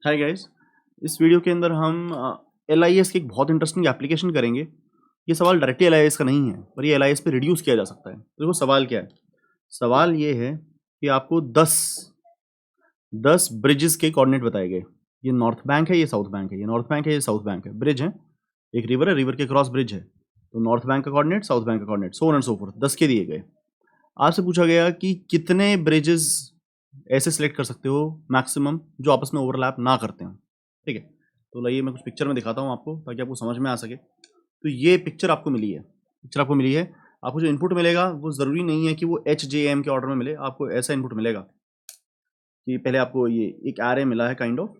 Hi guys, इस video के अंदर हम LIS की एक बहुत इंटरेस्टिंग एप्लीकेशन करेंगे। ये सवाल डायरेक्टली LIS का नहीं है, पर ये LIS पे रिड्यूस किया जा सकता है। देखो सवाल क्या है? सवाल ये है कि आपको 10 ब्रिजेस के कोऑर्डिनेट बताए गए। ये नॉर्थ बैंक है, ये साउथ बैंक है, ये नॉर्थ बैंक है, ये साउथ बैंक है। ब्रिज है, एक रिवर है, रिवर के क्रॉस ब्रिज है। तो नॉर्थ बैंक का कोऑर्डिनेट, साउथ बैंक का coordinate, so on and so fourth 10 के दिए गए। आपसे पूछा गया कि कितने ब्रिजेस ऐसे सिलेक्ट कर सकते हो मैक्सिमम जो आपस में ओवरलैप ना करते हो। ठीक है, तो लाइए मैं कुछ पिक्चर में दिखाता हूँ आपको ताकि आपको समझ में आ सके। तो ये पिक्चर आपको मिली है, आपको जो इनपुट मिलेगा वो ज़रूरी नहीं है कि वो HJM के ऑर्डर में मिले। आपको ऐसा इनपुट मिलेगा कि पहले आपको ये एक एरे मिला है काइंड ऑफ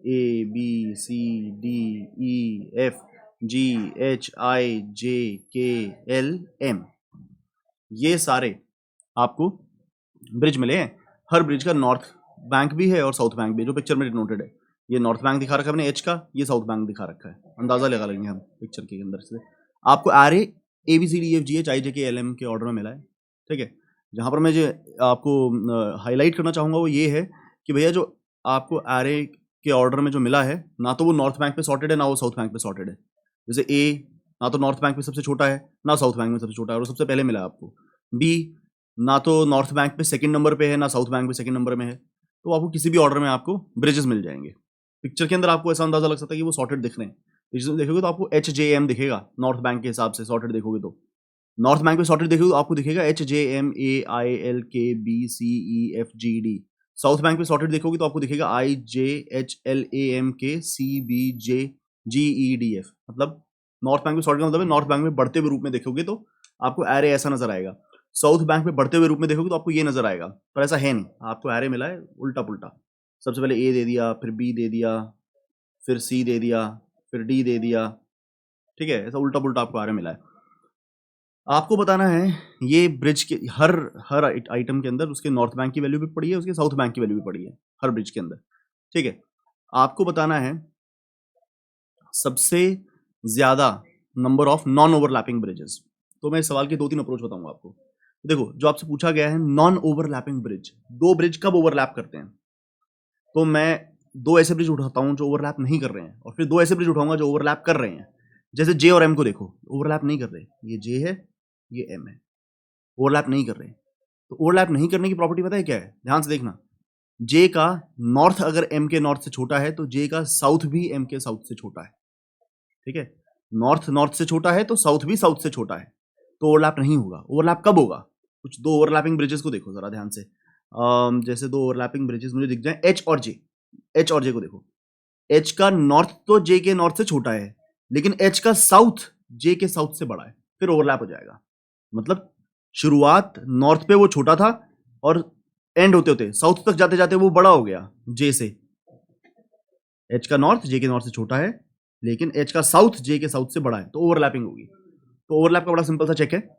ABCDEFGHIJKLM, ये सारे आपको ब्रिज मिले हैं। हर ब्रिज का नॉर्थ बैंक भी है और साउथ बैंक भी है, जो पिक्चर में डिनोटेड है। ये नॉर्थ बैंक दिखा रखा है अपने एच का, ये साउथ बैंक दिखा रखा है। अंदाजा लगा लेंगे हम पिक्चर के अंदर से। आपको एरे ABCDEFGHIJKLM के ऑर्डर में मिला है। ठीक है, जहाँ पर मैं जो आपको हाईलाइट करना चाहूँगा वो ये है कि भैया जो आपको एरे के ऑर्डर में जो मिला है, ना तो वो नॉर्थ बैंक पे सॉर्टेड है, ना वो साउथ बैंक पे सॉर्टेड है। जैसे ए ना तो नॉर्थ बैंक में सबसे छोटा है, ना साउथ बैंक में सबसे छोटा है, और सबसे पहले मिला है आपको। बी ना तो नॉर्थ बैंक पे सेकंड नंबर पे है, ना साउथ बैंक पे सेकंड नंबर में है। तो आपको किसी भी ऑर्डर में आपको ब्रिजेस मिल जाएंगे। पिक्चर के अंदर आपको ऐसा अंदाजा लग सकता है कि वो सॉर्टेड दिख रहे हैं। इसमें देखोगे तो आपको HJM दिखेगा नॉर्थ बैंक के हिसाब से सॉर्टेड देखोगे तो। नॉर्थ बैंक पे सॉर्टेड देखोगे तो आपको दिखेगा HJMAILKBCEFGD। साउथ बैंक पे सॉर्टेड देखोगे तो आपको दिखेगा IJHLAMKCBJGEDF। मतलब नॉर्थ बैंक में सॉर्टेड का मतलब है नॉर्थ बैंक में बढ़ते हुए रूप में देखोगे तो आपको एरे ऐसा नजर आएगा। साउथ बैंक में बढ़ते हुए रूप में देखोगे तो आपको ये नजर आएगा, पर ऐसा है नहीं। आपको एरे मिला है उल्टा पुल्टा। सबसे पहले ए दे दिया, फिर बी दे दिया, फिर सी दे दिया, फिर डी दे दिया। ठीक है, ऐसा उल्टा पुल्टा आपको एरे मिला है। आपको बताना है ये ब्रिज के हर हर आइटम के अंदर उसके नॉर्थ बैंक की वैल्यू भी पड़ी है, उसके साउथ बैंक की वैल्यू भी पड़ी है हर ब्रिज के अंदर। ठीक है, आपको बताना है सबसे ज्यादा number of non overlapping bridges. तो मैं इस सवाल के 2-3 अप्रोच बताऊंगा आपको। देखो, जो आपसे पूछा गया है नॉन ओवरलैपिंग ब्रिज, दो ब्रिज कब ओवरलैप करते हैं? तो मैं दो ऐसे ब्रिज उठाता हूं जो ओवरलैप नहीं कर रहे हैं, और फिर दो ऐसे ब्रिज उठाऊंगा जो ओवरलैप कर रहे हैं। जैसे जे और एम को देखो, ओवरलैप नहीं कर रहे। ये जे है, ये एम है, ओवरलैप नहीं कर रहे। तो ओवरलैप नहीं करने की प्रॉपर्टी पता है क्या है? ध्यान से देखना। जे का नॉर्थ अगर एम के नॉर्थ से छोटा है तो जे का साउथ भी एम के साउथ से छोटा है। ठीक है, नॉर्थ नॉर्थ से छोटा है तो साउथ भी साउथ से छोटा है, तो ओवरलैप नहीं होगा। ओवरलैप कब होगा? कुछ दो ओवरलैपिंग ब्रिजेस को देखो जरा ध्यान से। जैसे दो ओवरलैपिंग ब्रिजेस मुझे दिख जाए, एच और जे। एच और जे को देखो, एच का नॉर्थ तो जे के नॉर्थ से छोटा है, लेकिन एच का साउथ जे के साउथ से बड़ा है, फिर ओवरलैप हो जाएगा। मतलब शुरुआत नॉर्थ पे वो छोटा था और एंड होते होते साउथ तक जाते जाते वो बड़ा हो गया जे से। एच का नॉर्थ जे के नॉर्थ से छोटा है, लेकिन एच का साउथ जे के साउथ से बड़ा है, तो ओवरलैपिंग होगी। तो ओवरलैप का बड़ा सिंपल सा चेक है,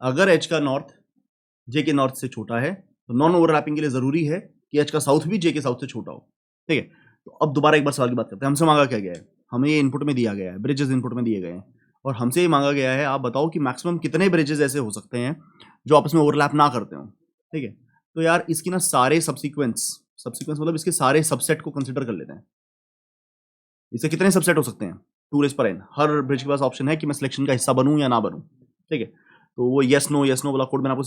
अगर एच का नॉर्थ जे के नॉर्थ से छोटा है तो नॉन ओवरलैपिंग के लिए जरूरी है कि एच का साउथ भी जे के साउथ से छोटा हो। ठीक है, तो अब दोबारा एक बार सवाल की बात करते हैं। हमसे मांगा क्या गया है? हमें ये इनपुट में दिया गया है, ब्रिजेस इनपुट में दिए गए हैं, और हमसे ये मांगा गया है आप बताओ कि मैक्सिमम कितने ब्रिजेस ऐसे हो सकते हैं जो आपस में ओवरलैप ना करते हो। ठीक है, तो यार इसकी ना सारे सब्सीक्वेंस मतलब इसके सारे सबसेट को कंसिडर कर लेते हैं। इससे कितने सबसेट हो सकते हैं? 2n। हर ब्रिज के पास ऑप्शन है कि मैं सिलेक्शन का हिस्सा बनूं या ना बनूं। ठीक है, तो वो यस नो वाला कोड मैंने आपको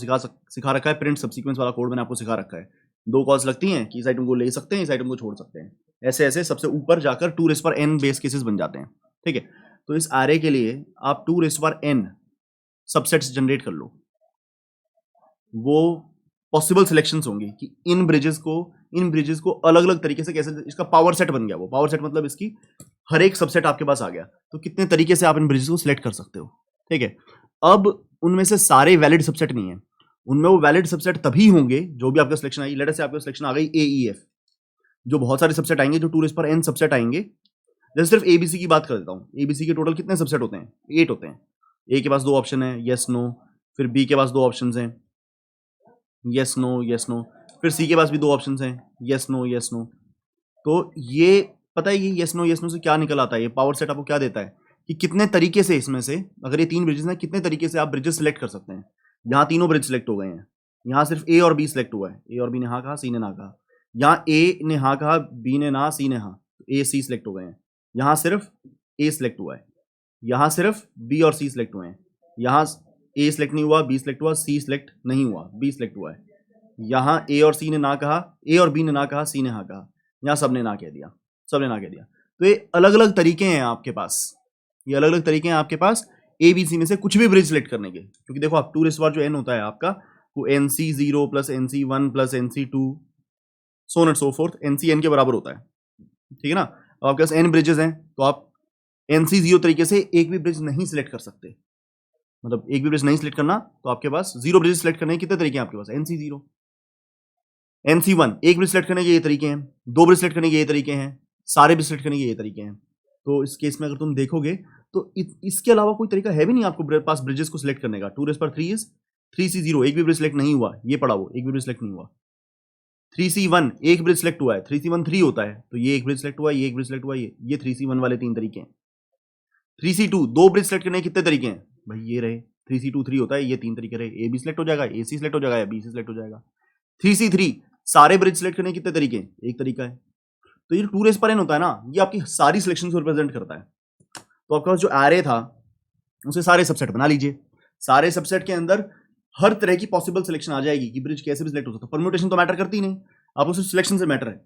सिखा रखा है। प्रिंट सब्सीक्वेंस वाला कोड मैंने आपको सिखा रखा है। दो कॉल्स लगती हैं कि इस आइटम को ले सकते हैं, इस आइटम को छोड़ सकते हैं। ऐसे ऐसे सबसे ऊपर जाकर 2n बेस केसेस बन जाते हैं। ठीक है, तो इस एरे के लिए आप 2n सबसेट्स जनरेट कर लो। वो पॉसिबल सिलेक्शंस होंगी कि इन ब्रिजेस को अलग अलग तरीके से कैसे, इसका पावर सेट बन गया। वो पावर सेट मतलब इसकी हर एक सबसेट आपके पास आ गया, तो कितने तरीके से आप इन ब्रिजेस को सिलेक्ट कर सकते हो। ठीक है, अब उनमें से सारे वैलिड सबसेट नहीं है, उनमें वो वैलिड सबसेट तभी होंगे जो भी आपका सिलेक्शन आई। लेट से आपका सिलेक्शन आ गई AEF, जो बहुत सारे सबसेट आएंगे, जो 2n सबसेट आएंगे। जैसे सिर्फ ABC की बात कर देता हूं, ABC के टोटल कितने सबसेट होते हैं? 8 होते हैं। A के पास 2 ऑप्शन है, यस नो। फिर B के पास 2 ऑप्शन हैं, यस नो। फिर सी के पास भी 2 ऑप्शन हैं, यस नो। तो ये पता है ये यस नो से क्या निकल आता है? ये पावर सेट आपको क्या देता है कि कितने तरीके से इसमें से, अगर ये 3 ब्रिजेस हैं, कितने तरीके से आप ब्रिजेस सिलेक्ट कर सकते हैं। यहाँ तीनों ब्रिज सिलेक्ट हो गए हैं, यहाँ सिर्फ A और B सिलेक्ट हुआ है, A और B ने हाँ कहा, सी ने ना कहा। यहाँ ए ने हाँ कहा, बी ने ना, सी ने हाँ, तो ए सी सिलेक्ट हो गए हैं। यहाँ सिर्फ ए सिलेक्ट हुआ है, यहाँ सिर्फ बी और सी सिलेक्ट हुए हैं। यहाँ ए सिलेक्ट नहीं हुआ, बी सिलेक्ट हुआ, सी सिलेक्ट नहीं हुआ, बी सिलेक्ट हुआ है। यहाँ ए और सी ने ना कहा, ए और बी ने ना कहा, सी ने हाँ कहा, यहाँ सब ने ना कह दिया, सब ने ना कह दिया। तो ये अलग अलग तरीके हैं आपके पास, ये अलग अलग तरीके हैं आपके पास ए बी सी में से कुछ भी ब्रिज सिलेक्ट करने के। क्योंकि देखो आप 2 जो एन होता है आपका, वो NC0 plus NC1 plus NC2 so on and so fourth, NCN के बराबर होता है, ठीक है ना। अब आपके पास n ब्रिजेस हैं, तो आप NC0 तरीके से एक भी ब्रिज नहीं सिलेक्ट कर सकते, मतलब एक भी ब्रिज नहीं सिलेक्ट करना, तो आपके पास 0 ब्रिज सिलेक्ट करने के कितने तरीके हैं आपके पास? NC0, NC1 एक ब्रिज सिलेक्ट करने के ये तरीके हैं, 2 ब्रिज सिलेक्ट करने के ये तरीके हैं, सारे ब्रिज सिलेक्ट करने के ये तरीके हैं। तो इस केस में अगर तुम देखोगे तो इसके अलावा कोई तरीका है भी नहीं आपको पास ब्रिजेस को सिलेक्ट करने का। 2⁻³ इज 3C0, एक भी ब्रिज सिलेक्ट नहीं हुआ, ये पढ़ा वो, एक भी ब्रिज सिलेक्ट नहीं हुआ। 3C1 एक ब्रिज सिलेक्ट हुआ है, 3C1 3 होता है, तो ये एक ब्रिज सिलेक्ट हुआ है, ये एक ब्रिज सिलेक्ट हुआ है, ये 3C1 वाले 3 तरीके हैं। 3C2 2 ब्रिज सिलेक्ट करने के कितने तरीके हैं भाई? ये रहे, 3C2 3 होता है, ये 3 तरीके रहे, ए बी सिलेक्ट हो जाएगा, ए सी सिलेक्ट हो जाएगा, या बी सी सिलेक्ट हो जाएगा। 3C3 सारे ब्रिज सिलेक्ट करने के कितने तरीके हैं? एक तरीका है। तो ये 2⁻n होता है ना, ये आपकी सारी सिलेक्शन को रिप्रेजेंट करता है। तो आपके पास जो एरे था उसे सारे सबसेट बना लीजिए, सारे सबसेट के अंदर हर तरह की पॉसिबल सिलेक्शन आ जाएगी कि ब्रिज कैसे भी सिलेक्ट हो सकता है। परम्यूटेशन तो मैटर करती ही नहीं, आपको सिर्फ सिलेक्शन से मैटर है,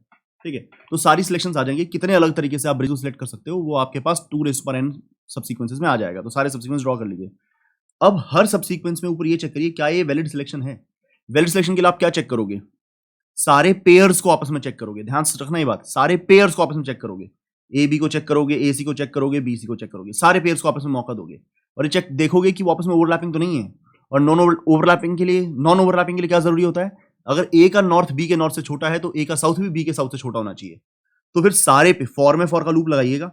ठीक है। तो सारी सिलेक्शंस आ जाएंगे, कितने अलग तरीके से आप ब्रिज को सिलेक्ट कर सकते हो वो आपके पास 2⁻n सबसीक्वेंसेस में आ जाएगा। तो सारे सबसीक्वेंस ड्रॉ कर लीजिए। अब हर सबसीक्वेंस में ऊपर ये चेक करिए क्या ये वैलिड सिलेक्शन है। वैलिड सिलेक्शन के लिए आप क्या चेक करोगे? सारे पेयर्स को आपस में चेक करोगे, ध्यान से रखना ये बात, सारे पेयर्स को आपस में चेक करोगे, ए बी को चेक करोगे, ए सी को चेक करोगे, बी सी को चेक करोगे, सारे पेयर्स को आपस में मौका दोगे और ये चेक देखोगे कि वो आपस में ओवरलैपिंग तो नहीं है। और नॉन ओवरलैपिंग के लिए क्या जरूरी होता है? अगर ए का नॉर्थ बी के नॉर्थ से छोटा है तो ए का साउथ भी बी के साउथ से छोटा होना चाहिए। तो फिर सारे पे फॉर में फॉर का लूप लगाइएगा,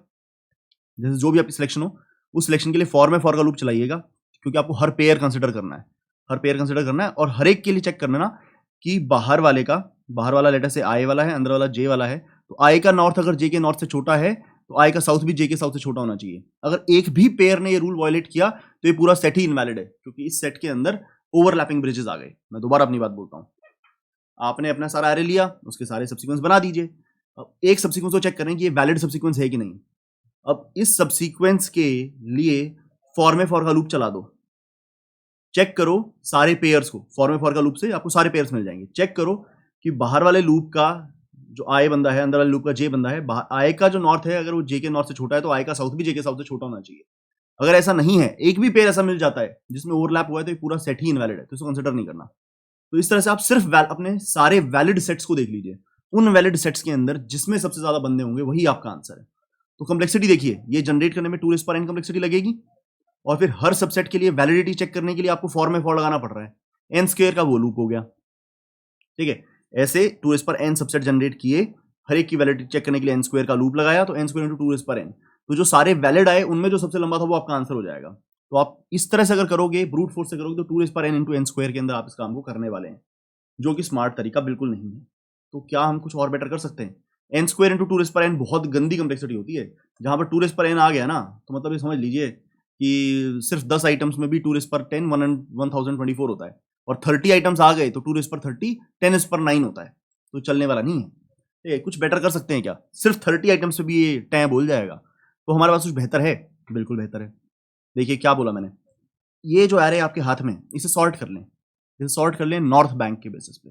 जैसे जो भी आपकी सिलेक्शन हो उस सिलेक्शन के लिए फॉर में फॉर का लूप चलाइएगा, क्योंकि आपको हर पेयर कंसिडर करना है, हर पेयर कंसिडर करना है। और हर एक के लिए चेक करना ना कि बाहर वाला लेटर से आई वाला है, अंदर वाला जे वाला है, तो आई का नॉर्थ अगर जे के नॉर्थ से छोटा है तो आई का साउथ भी जे के साउथ से छोटा होना चाहिए। अगर एक भी पेयर ने ये रूल वायलेट किया तो ये पूरा सेट ही इनवैलिड है, क्योंकि इस सेट के अंदर ओवरलैपिंग ब्रिजेस आ गए। मैं दोबारा अपनी बात बोलता हूं, आपने अपना सारा एरे लिया, उसके सारे सबसीक्वेंस बना दीजिए। अब एक सबसीक्वेंस को चेक करें कि ये वैलिड सबसीक्वेंस है कि नहीं। अब इस सबसीक्वेंस के लिए फॉर में फॉर का लूप चला दो, चेक करो सारे पेयर्स को, फॉर में फॉर का लूप से आपको सारे पेयर्स मिल जाएंगे। चेक करो कि बाहर वाले लूप का जो आई बंदा है, अंदर वाले लूप का जे बंदा है, आई का जो नॉर्थ है अगर वो जे के नॉर्थ से छोटा है तो आई का साउथ भी जे के साउथ से छोटा होना चाहिए। अगर ऐसा नहीं है, एक भी पेयर ऐसा मिल जाता है जिसमें ओवरलैप हुआ है, तो ये पूरा सेट ही इनवैलिड है, तो इसको कंसिडर नहीं करना। तो इस तरह से आप सिर्फ अपने सारे वैलिड सेट्स को देख लीजिए, उन वैलिड सेट्स के अंदर जिसमें सबसे ज्यादा बंदे होंगे वही आपका आंसर है। तो कंप्लेक्सिटी देखिए, ये जनरेट करने में 2⁻n कंप्लेक्सिटी लगेगी, और फिर हर सबसेट के लिए वैलिडिटी चेक करने के लिए आपको फॉर में फॉर लगाना पड़ रहा है, n² का वो लूप हो गया, ठीक है। ऐसे 2⁻n सबसेट जनरेट किए, हर एक की वैलिडिटी चेक करने के लिए n² का लूप लगाया, तो n² × 2⁻n, तो जो सारे वैलिड आए उनमें जो सबसे लंबा था वो आपका आंसर हो जाएगा। तो आप इस तरह से अगर करोगे, ब्रूट फोर्स से करोगे, तो 2⁻n × n² के अंदर आप इस काम को करने वाले हैं, जो कि स्मार्ट तरीका बिल्कुल नहीं है। तो क्या हम कुछ और बेटर कर सकते हैं? n² × 2⁻n बहुत गंदी कंप्लेक्सिटी होती है। जहां पर 2⁻n आ गया ना, तो मतलब ये समझ लीजिए कि सिर्फ 10 आइटम्स में भी 2⁻10 1024 होता है, और 30 आइटम्स आ गए तो 2⁻30 10⁻9 होता है, तो चलने वाला नहीं है। कुछ बेटर कर सकते हैं क्या? सिर्फ 30 आइटम्स पे भी ये टैं बोल जाएगा, तो हमारे पास कुछ बेहतर है? बिल्कुल बेहतर है। देखिए क्या बोला मैंने, ये जो एरे आपके हाथ में, इसे सॉर्ट कर लें, इसे सॉर्ट कर लें नॉर्थ बैंक के बेसिस पे,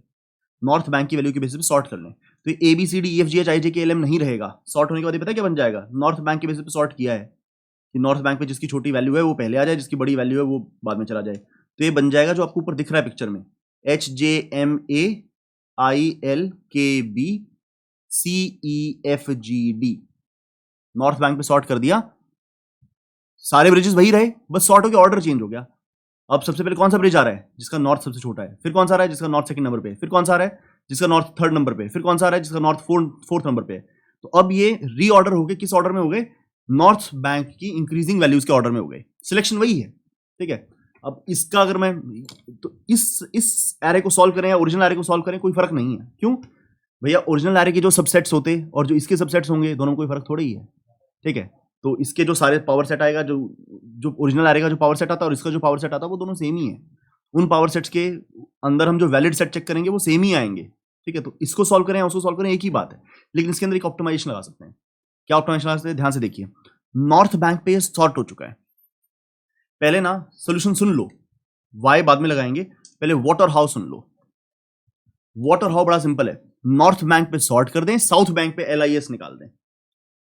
नॉर्थ बैंक की वैल्यू के बेसिस पे सॉर्ट कर लें। तो A B C D E F G H I J K L M नहीं रहेगा, सॉर्ट होने के बाद ये पता है क्या बन जाएगा? नॉर्थ बैंक के बेसिस पे सॉर्ट किया है कि नॉर्थ बैंक पे जिसकी छोटी वैल्यू है वो पहले आ जाए, जिसकी बड़ी वैल्यू है वो बाद में चला जाए। तो ये बन जाएगा जो आपको ऊपर दिख रहा है पिक्चर में, HJMAILKBCEFGD, नॉर्थ बैंक पे सॉर्ट कर दिया, सारे ब्रिजेस वही रहे, बस सॉर्ट होकर ऑर्डर चेंज हो गया। अब सबसे पहले कौन सा ब्रिज आ रहा है? जिसका नॉर्थ सबसे छोटा है। फिर कौन सा आ रहा है? जिसका नॉर्थ सेकंड नंबर पे। फिर कौन सा आ रहा है? जिसका नॉर्थ थर्ड नंबर पे। फिर कौन सा आ रहा है? जिसका नॉर्थ फोर्थ नंबर पे। तो अब ये रीऑर्डर हो गए, किस ऑर्डर में हो गए? नॉर्थ बैंक की इंक्रीजिंग वैल्यूज के ऑर्डर में हो गए। सिलेक्शन वही है, ठीक है। अब इसका अगर मैं तो इस एरे को सॉल्व करें या ओरिजिनल एरे को सॉल्व करें, कोई फर्क नहीं है। क्यों भैया? ओरिजिनल एरे के जो सबसेट्स होते और जो इसके सबसेट्स होंगे, दोनों में कोई फर्क थोड़ा ही है, ठीक है। तो इसके जो सारे पावर सेट आएगा, जो ओरिजिनल एरे का जो पावर सेट आता है और इसका जो पावर सेट आता है, वो दोनों सेम ही है। उन पावर सेट्स के अंदर हम जो वैलिड सेट चेक करेंगे वो सेम ही आएंगे, ठीक है, तो इसको सॉल्व करें उसको सॉल्व करें एक ही बात है, लेकिन इसके अंदर एक ऑप्टिमाइजेशन लगा सकते हैं। क्या ऑप्टिमाइजेशन लगा सकते हैं, ध्यान से देखिए। नॉर्थ बैंक पे ये सॉर्ट हो चुका है, पहले ना सोल्यूशन सुन लो, वाई बाद में लगाएंगे, पहले व्हाट और हाउ सुन लो। व्हाट और हाउ बड़ा सिंपल है, नॉर्थ बैंक पे सॉर्ट कर दें, साउथ बैंक पे LIS निकाल दें।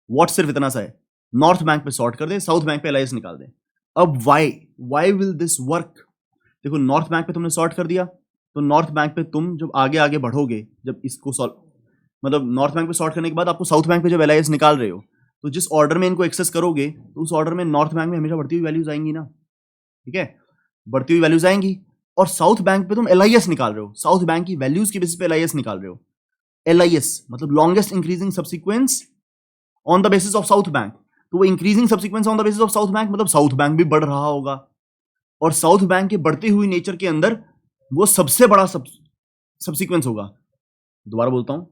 व्हाट सिर्फ इतना सा है, नॉर्थ बैंक पे सॉर्ट कर दें, साउथ बैंक पे LIS निकाल दें। अब वाई विल दिस वर्क, देखो नॉर्थ बैंक पे तुमने सॉर्ट कर दिया, तो नॉर्थ बैंक पे तुम जब आगे आगे बढ़ोगे, जब इसको सॉल्व, मतलब नॉर्थ बैंक पे सॉर्ट करने के बाद आपको साउथ बैंक पे जब LIS निकाल रहे हो, तो जिस ऑर्डर में इनको एक्सेस करोगे, तो उस ऑर्डर में नॉर्थ बैंक में हमेशा बढ़ती हुई वैल्यूज आएंगी ना, ठीक है, बढ़ती हुई वैल्यूज आएंगी। और साउथ बैंक पे तुम LIS निकाल रहे हो, साउथ बैंक की वैल्यूज के बेसिस पे LIS निकाल रहे हो। LIS मतलब longest increasing subsequence on the basis of south bank, तो वो increasing subsequence on the basis of south bank मतलब साउथ बैंक भी बढ़ रहा होगा, और साउथ बैंक के बढ़ती हुई नेचर के अंदर वो सबसे बड़ा सब्सिक्वेंस होगा। दोबारा बोलता हूं,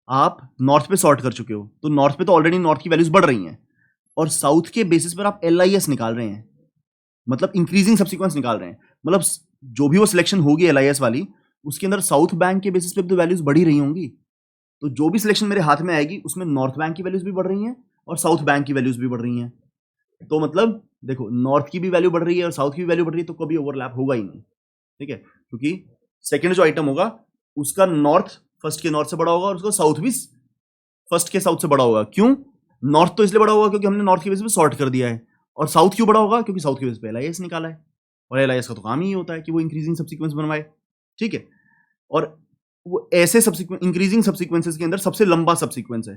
आप नॉर्थ पे सॉर्ट कर चुके हो, तो नॉर्थ पे तो ऑलरेडी नॉर्थ की वैल्यूज बढ़ रही हैं, और साउथ के बेसिस पर आप LIS निकाल रहे हैं, मतलब इंक्रीजिंग सब्सिक्वेंस निकाल रहे हैं, मतलब जो भी वो सिलेक्शन होगी LIS वाली, उसके अंदर साउथ बैंक के बेसिस पे तो वैल्यूज बढ़ ही रही होंगी। तो जो भी सिलेक्शन मेरे हाथ में आएगी उसमें नॉर्थ बैंक की वैल्यूज भी बढ़ रही हैं और साउथ बैंक की वैल्यूज भी बढ़ रही हैं। तो मतलब देखो, नॉर्थ की भी वैल्यू बढ़ रही है और साउथ की भी वैल्यू बढ़ रही है, तो कभी ओवरलैप होगा ही नहीं, ठीक है, क्योंकि सेकंड जो आइटम होगा उसका नॉर्थ फर्स्ट के नॉर्थ से बड़ा होगा और उसका साउथ भी फर्स्ट के साउथ से बड़ा होगा। क्यों? नॉर्थ तो इसलिए बड़ा होगा क्योंकि हमने नॉर्थ के बेसिस पे सॉर्ट कर दिया है, और साउथ क्यों बड़ा होगा? क्योंकि साउथ के बेसिस पे LIS निकाला है, और LIS का तो काम ही होता है कि वो इंक्रीजिंग सब्सिक्वेंस बनवाए, ठीक है। और वो ऐसे इंक्रीजिंग सब्सिक्वेंसेस के अंदर सबसे लंबा सब्सिक्वेंस है,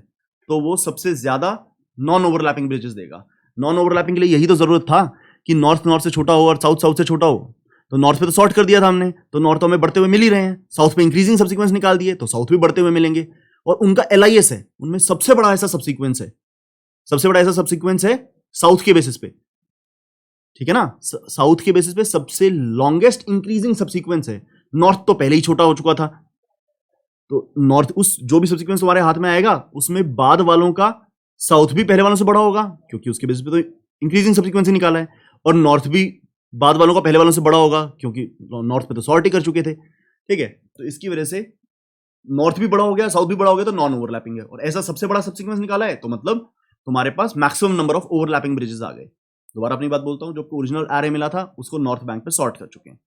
तो वो सबसे ज्यादा नॉन ओवरलैपिंग ब्रिजेस देगा। नॉन ओवरलैपिंग के लिए यही तो जरूरत था कि नॉर्थ नॉर्थ से छोटा हो और साउथ साउथ से छोटा हो। तो नॉर्थ पे तो सॉर्ट कर दिया था हमने, तो नॉर्थ हमें बढ़ते हुए मिल ही रहे हैं, साउथ पे इंक्रीजिंग सब्सिक्वेंस निकाल दिए तो साउथ भी बढ़ते हुए मिलेंगे, और उनका LIS है, उनमें सबसे बड़ा ऐसा सब्सिक्वेंस है, सबसे बड़ा ऐसा सब्सिक्वेंस है साउथ के बेसिस पे, ठीक है ना, साउथ के बेसिस पे सबसे लॉन्गेस्ट इंक्रीजिंग सब्सिक्वेंस है। नॉर्थ तो पहले ही छोटा हो चुका था, तो नॉर्थ उस जो भी सब्सिक्वेंस तुम्हारे हाथ में आएगा उसमें बाद वालों का साउथ भी पहले वालों से बड़ा होगा, क्योंकि उसके बेसिस पे तो इंक्रीजिंग सब्सिक्वेंस ही निकाला है, और नॉर्थ भी बाद वालों का पहले वालों से बड़ा होगा, क्योंकि नॉर्थ पे तो सॉर्ट ही कर चुके थे, ठीक है। तो इसकी वजह से नॉर्थ भी बड़ा हो गया, साउथ भी बड़ा हो गया, तो नॉन ओवरलैपिंग है, और ऐसा सबसे बड़ा सब्सिक्वेंस निकाला है, तो मतलब तुम्हारे पास maximum number of overlapping bridges आ गए। दोबारा अपनी बात बोलता हूं, जो ओरिजिनल एरे मिला था उसको नॉर्थ बैंक पे सॉर्ट कर चुके हैं।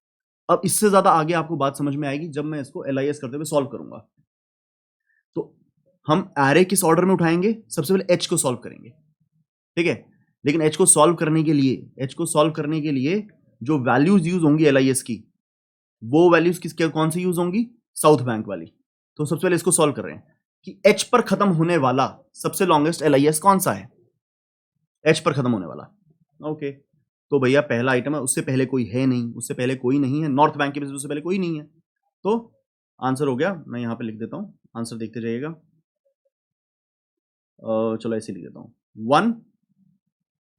अब इससे ज्यादा आगे आपको बात समझ में आएगी जब मैं इसको LIS करते हुए सॉल्व करूंगा। तो हम एरे किस ऑर्डर में उठाएंगे? सबसे पहले H को सॉल्व करेंगे, ठीक है, लेकिन H को सॉल्व करने के लिए जो वैल्यूज यूज होंगी LIS की, वो वैल्यूज किसके कौन सी यूज होंगी? साउथ बैंक वाली। तो सबसे पहले इसको सॉल्व कर रहे हैं कि H पर खत्म होने वाला सबसे लॉन्गेस्ट LIS कौन सा है? H पर खत्म होने वाला, ओके। तो भैया पहला आइटम है, उससे पहले कोई है नहीं, उससे पहले कोई नहीं है, नॉर्थ बैंक के बेसिस से पहले कोई नहीं है, तो आंसर हो गया। मैं यहां पे लिख देता हूं, आंसर देखते जाइएगा। चलो ऐसे लिख देता हूं 1,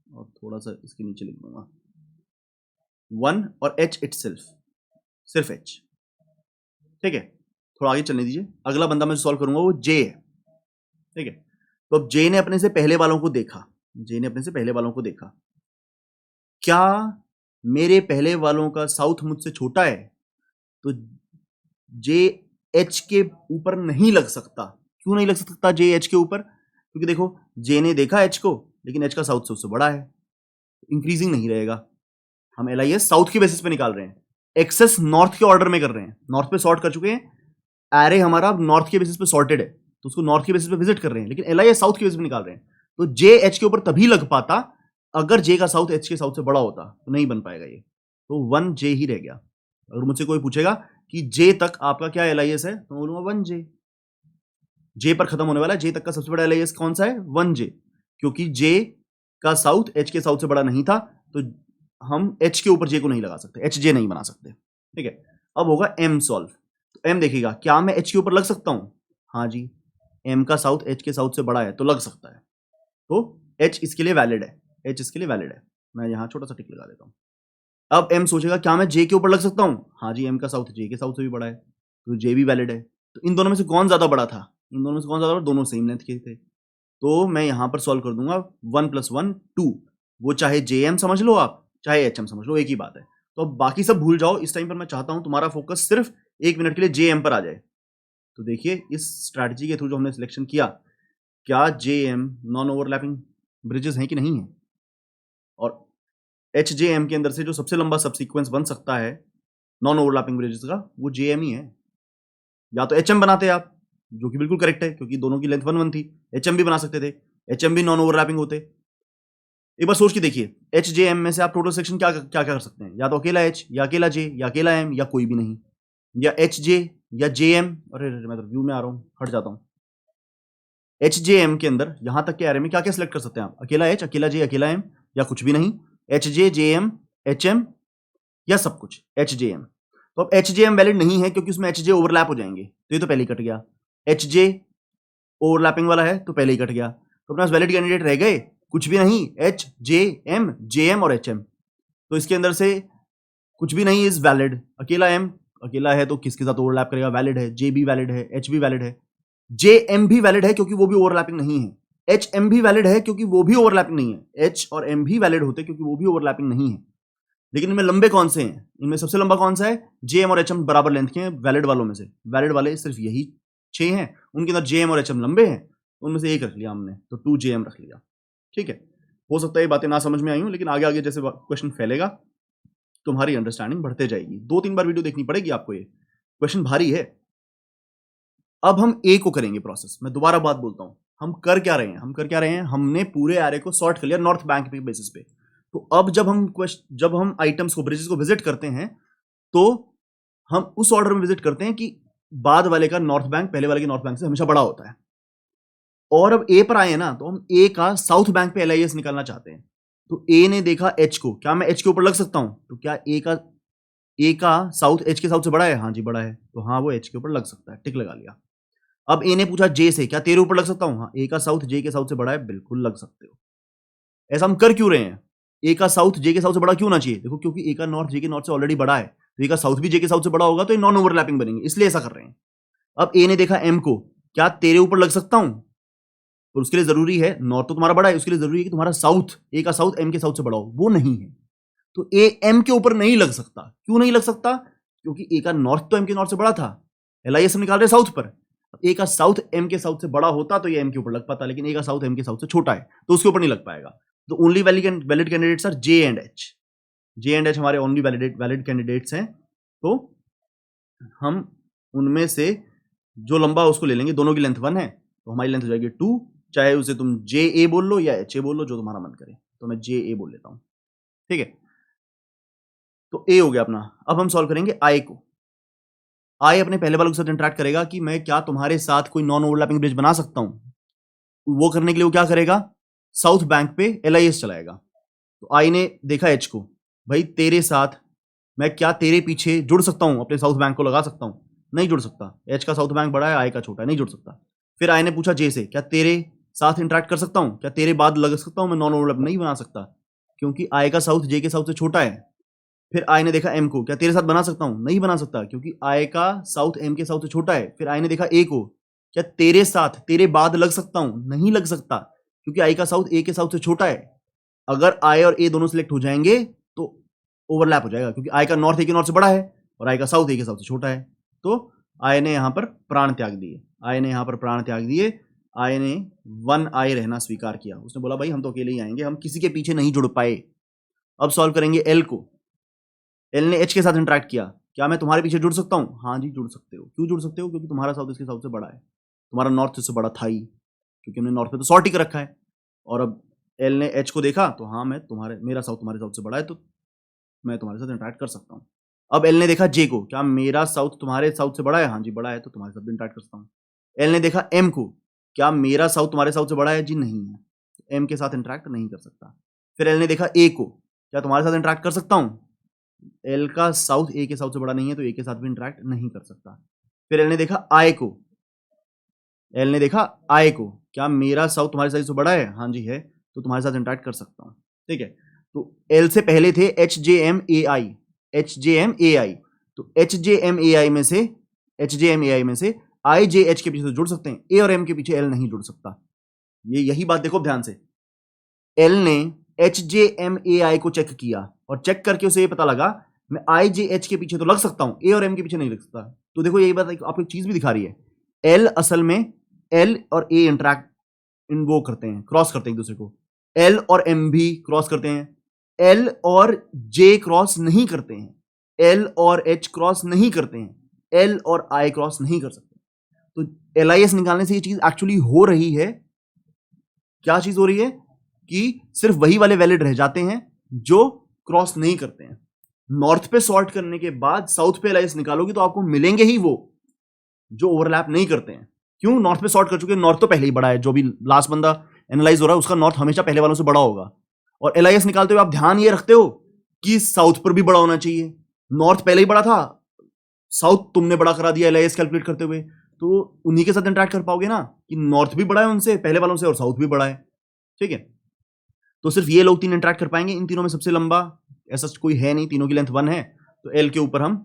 और थोड़ा सा इसके नीचे लिख दूंगा 1 और H इटसेल्फ, सिर्फ H, ठीक है। थोड़ा आगे चलने दीजिए, अगला बंदा मैं सॉल्व करूंगा वो J है, ठीक है। तो अब J ने अपने से पहले वालों को देखा, क्या मेरे पहले वालों का साउथ मुझसे छोटा है? तो J H के ऊपर नहीं लग सकता। क्यों नहीं लग सकता J H के ऊपर? क्योंकि देखो J ने देखा H को, लेकिन H का साउथ से उससे बड़ा है, इंक्रीजिंग नहीं रहेगा। हम LIS साउथ के बेसिस पे निकाल रहे हैं, एक्सेस नॉर्थ के ऑर्डर में कर रहे हैं, नॉर्थ पे सॉर्ट कर चुके हैं, एरे हमारा अब नॉर्थ के बेसिस पे सॉर्टेड है, तो उसको नॉर्थ के बेसिस पे विजिट कर रहे हैं, लेकिन LIS साउथ के बेसिस पे निकाल रहे हैं। तो J H के ऊपर तभी लग पाता अगर J का साउथ H के साउथ से बड़ा होता, तो नहीं बन पाएगा ये, तो 1 J ही रह गया। अगर मुझसे कोई पूछेगा कि J तक आपका क्या LIS है, तो मैं बोलूंगा 1 J। J पर खत्म होने वाला J तक का सबसे बड़ा LIS कौन सा है? 1 J, क्योंकि J का साउथ H के साउथ से बड़ा नहीं था, तो हम H के ऊपर J को नहीं लगा सकते, H J नहीं बना सकते, ठीक है। अब होगा M सॉल्व। तो M देखिएगा, क्या मैं H के ऊपर लग सकता हूं? हाँ जी, M का साउथ H के साउथ से बड़ा है तो लग सकता है, तो H इसके लिए वैलिड है, H इसके लिए वैलिड है। मैं यहां छोटा सा टिक लगा देता हूं। अब M सोचेगा क्या मैं J के ऊपर लग सकता हूं? हाँ जी, M का साउथ J के साउथ से भी बड़ा है, तो J भी वैलिड है। तो इन दोनों में से कौन ज्यादा बड़ा था? इन दोनों में से कौन ज्यादा बड़ा? दोनों सेम लेंथ के थे, तो मैं यहां पर सॉल्व कर दूंगा 1 + 1 2, वो चाहे JM समझ लो आप, चाहे HM समझ लो, एक ही बात है। तो अब बाकी सब भूल जाओ, इस टाइम पर मैं चाहता हूं तुम्हारा फोकस सिर्फ 1 मिनट के लिए JM पर आ जाए। तो देखिए इस स्ट्रैटेजी के थ्रू जो हमने सिलेक्शन किया, क्या JM नॉन ओवरलैपिंग ब्रिजेस हैं कि नहीं है, और HJM के अंदर से जो सबसे लंबा सबसीक्वेंस बन सकता है नॉन ओवरलैपिंग ब्रिजेस का, वो JM ही है। या तो HM बनाते आप, जो कि बिल्कुल करेक्ट है क्योंकि दोनों की लेंथ 1 1 थी। HM भी बना सकते थे, HM भी नॉन ओवरलैपिंग होते। एक बार सोच के देखिए, HJM में से आप टोटल सेक्शन क्या क्या कर सकते हैं, या तो अकेला H या अकेला J या अकेला M या कोई भी नहीं, या HJ या JM। अरे मैं तो व्यू में आ रहा हूं, हट जाता हूं। HJM के अंदर यहां तक के एरे में क्या क्या सिलेक्ट कर सकते हैं आप, अकेला H, अकेला J, अकेला M या कुछ भी नहीं, HJ, JM, HM या सब कुछ HJM। तो अब HJM वैलिड नहीं है क्योंकि उसमें HJ ओवरलैप हो जाएंगे, तो ये तो पहले ही कट गया। HJ ओवरलैपिंग वाला है तो पहले ही कट गया, तो अपने पास वैलिड कैंडिडेट रह गए कुछ भी नहीं, HJM, JM और HM। तो इसके अंदर से कुछ भी नहीं इज वैलिड। अकेला M अकेला है तो किसके साथ ओवरलैप करेगा, वैलिड है। J भी वैलिड है, H भी वैलिड है, JM भी वैलिड है क्योंकि वो भी ओवरलैपिंग नहीं है। HM भी वैलिड है क्योंकि वो भी ओवरलैपिंग नहीं है। H और M भी वैलिड होते क्योंकि वो भी ओवरलैपिंग नहीं है। लेकिन इनमें लंबे कौन से हैं, इनमें सबसे लंबा कौन सा है, JM और HM बराबर लेंथ के हैं वैलिड वालों में से। वैलिड वाले सिर्फ यही 6 हैं, उनके अंदर JM और HM लंबे हैं, उनमें से एक रख लिया हमने, तो 2JM रख लिया। ठीक है, हो सकता है ये बातें ना समझ में आई हूं, लेकिन आगे आगे जैसे क्वेश्चन फैलेगा तुम्हारी अंडरस्टैंडिंग बढ़ते जाएगी। 2-3 बार वीडियो देखनी पड़ेगी आपको, ये क्वेश्चन भारी है। अब हम ए को करेंगे प्रोसेस। मैं दोबारा बात बोलता हूं, हम कर क्या रहे हैं, हमने पूरे एरे को सॉर्ट कर लिया नॉर्थ बैंक के बेसिस पे। तो अब जब हम आइटम्स को, ब्रिजेस को विजिट करते हैं, तो हम उस ऑर्डर में विजिट करते हैं कि बाद वाले का नॉर्थ बैंक पहले वाले के नॉर्थ बैंक से हमेशा बड़ा होता है। और अब ए पर आए ना, तो हम ए का साउथ बैंक पे LIS निकालना चाहते हैं। तो ए ने देखा H को, क्या मैं H के ऊपर लग सकता हूं, तो क्या ए का साउथ H के साउथ से बड़ा है, हाँ जी बड़ा है, तो हाँ वो H के ऊपर लग सकता है, टिक लगा लिया। अब ए ने पूछा J से, क्या तेरे ऊपर लग सकता हूं, हाँ ए का साउथ J के साउथ से बड़ा है, बिल्कुल लग सकते हो। ऐसा हम कर क्यों रहे हैं, ए का साउथ J के साउथ से बड़ा क्यों ना चाहिए, देखो क्योंकि ए का नॉर्थ J के नॉर्थ से ऑलरेडी बड़ा है, तो ए का साउथ भी J के साउथ से बड़ा होगा, तो ये नॉन ओवरलैपिंग बनेंगे, इसलिए ऐसा कर रहे हैं। अब ए ने देखा M को, क्या तेरे ऊपर लग सकता हूं, तो उसके लिए जरूरी है, नॉर्थ तो तुम्हारा बड़ा है, उसके लिए जरूरी है कि तुम्हारा साउथ, ए का साउथ M के साउथ से बड़ा हो, वो नहीं है, तो ए M के ऊपर नहीं लग सकता। क्यों नहीं लग सकता, क्योंकि ए का नॉर्थ तो M के नॉर्थ से बड़ा था, LIS हम निकाल रहे साउथ पर। ए का साउथ M के साउथ से बड़ा होता तो ये M के ऊपर लग पाता, लेकिन ए का साउथ M के साउथ से छोटा है, तो उसके ऊपर नहीं लग पाएगा। तो only valid candidates are J and H हमारे ओनली वैलिड कैंडिडेट्स हैं। तो हम उनमें से जो लंबा उसको ले लेंगे, दोनों की लेंथ 1 है, तो हमारी लेंथ हो जाएगी 2, चाहे उसे तुम JA बोल लो या HA बोल लो, जो तुम्हारा मन करे, तो मैं JA बोल लेता हूं। ठीक है, तो A हो गया अपना। अब हम सॉल्व करेंगे I को। I अपने पहले वालों के साथ इंटरेक्ट करेगा कि मैं क्या तुम्हारे साथ कोई नॉन ओवरलैपिंग ब्रिज बना सकता हूं। वो करने के लिए वो क्या करेगा, साउथ बैंक पे LIS चलाएगा। तो I ने देखा H को, भाई तेरे साथ मैं क्या तेरे पीछे जुड़ सकता हूं, अपने साउथ बैंक को लगा सकता हूं, नहीं जुड़ सकता। H का साउथ बैंक बड़ा है, I का छोटा है, नहीं जुड़ सकता। फिर I ने पूछा J से, क्या तेरे साथ इंटरेक्ट कर सकता हूं, क्या तेरे बाद लग सकता हूं मैं नॉन ओवरलैप, नहीं बना सकता, क्योंकि I का साउथ J के साउथ से छोटा है। फिर I ने देखा M को, क्या तेरे साथ बना सकता हूं, नहीं बना सकता, क्योंकि I का साउथ M के साउथ से छोटा है। फिर I ने देखा A को, क्या तेरे साथ तेरे बाद लग सकता हूं, नहीं लग सकता, क्योंकि I का साउथ A के साउथ से छोटा है। अगर I और A दोनों सिलेक्ट हो जाएंगे तो ओवरलैप हो जाएगा, क्योंकि I का नॉर्थ A के नॉर्थ से बड़ा है और I का साउथ A के साउथ से छोटा है। तो I ने यहां पर प्राण त्याग दिए, I ने 1I रहना स्वीकार किया। उसने बोला भाई हम तो अकेले ही आएंगे, हम किसी के पीछे नहीं जुड़ पाए। अब सॉल्व करेंगे L को। L ने H के साथ इंटरेक्ट किया, क्या मैं तुम्हारे पीछे जुड़ सकता हूं, हाँ जी जुड़ सकते हो। क्यों जुड़ सकते हो, क्योंकि तुम्हारा साउथ इसके साउथ से बड़ा है, तुम्हारा नॉर्थ इससे बड़ा था ही, क्योंकि हमने नॉर्थ पे तो सॉर्ट ही कर रखा है। और अब L ने H को देखा, तो हाँ मेरा साउथ तुम्हारे साउथ से बड़ा है, तो मैं तुम्हारे साथ इंटरेक्ट कर सकता हूँ। अब L ने देखा J को, क्या मेरा साउथ तुम्हारे साउथ से बड़ा है, हाँ जी बड़ा है, तो तुम्हारे साथ भी इंटरेक्ट कर सकता हूँ। L ने देखा M को, क्या मेरा साउथ तुम्हारे साउथ से बड़ा है, जी नहीं है, तो M के साथ इंटरेक्ट नहीं कर सकता। फिर L ने देखा A को, क्या तुम्हारे साथ इंटरेक्ट कर सकता हूँ, L का साउथ A के साउथ से बड़ा नहीं है, तो A के साथ भी इंटरेक्ट नहीं कर सकता। फिर L ने देखा I को, क्या मेरा साउथ तुम्हारे साइज से बड़ा है, हाँ जी है, तो तुम्हारे साथ इंटरेक्ट कर सकता हूँ। ठीक है, तो L से पहले थे HJMAI, तो HJMAI में से IJH के पीछे तो जुड़ सकते हैं, A और M के पीछे L नहीं जुड़ सकता। यही बात देखो ध्यान से, L ने HJMAI को चेक किया और चेक करके उसे ये पता लगा मैं IJH के पीछे तो लग सकता हूं, A और M के पीछे नहीं लग सकता। तो देखो यही बात आपको एक चीज भी दिखा रही है, एल असल में एल और ए इंटरैक्ट इन वो करते हैं, क्रॉस करते हैं एक दूसरे को। एल और एम भी क्रॉस करते हैं, एल और जे क्रॉस नहीं करते हैं, एल और एच क्रॉस नहीं करते हैं, एल और आई क्रॉस नहीं कर सकते। तो LIS निकालने से ये चीज एक्चुअली हो रही है। क्या चीज हो रही है कि सिर्फ वही वाले वैलिड रह जाते हैं जो क्रॉस नहीं करते हैं। नॉर्थ पे सॉर्ट करने के बाद साउथ पे LIS निकालोगे तो आपको मिलेंगे ही वो जो ओवरलैप नहीं करते हैं। क्यों? नॉर्थ पे सॉर्ट कर चुके हैं, नॉर्थ तो पहले ही बड़ा है, जो भी लास्ट बंदा एनालाइज हो रहा है उसका नॉर्थ हमेशा पहले वालों से बड़ा होगा। और LIS निकालते हुए आप ध्यान ये रखते हो कि साउथ पर भी बड़ा होना चाहिए। नॉर्थ पहले ही बड़ा था, साउथ तुमने बड़ा करा दिया LIS कैलकुलेट करते हुए, तो उन्हीं के साथ इंटरेक्ट कर पाओगे ना कि नॉर्थ भी बड़ा है उनसे पहले वालों से और साउथ भी बड़ा है। ठीक है, तो सिर्फ ये लोग तीन इंटरेक्ट कर पाएंगे। इन तीनों में सबसे लंबा ऐसा कोई है नहीं, तीनों की लेंथ 1 है, तो एल के ऊपर हम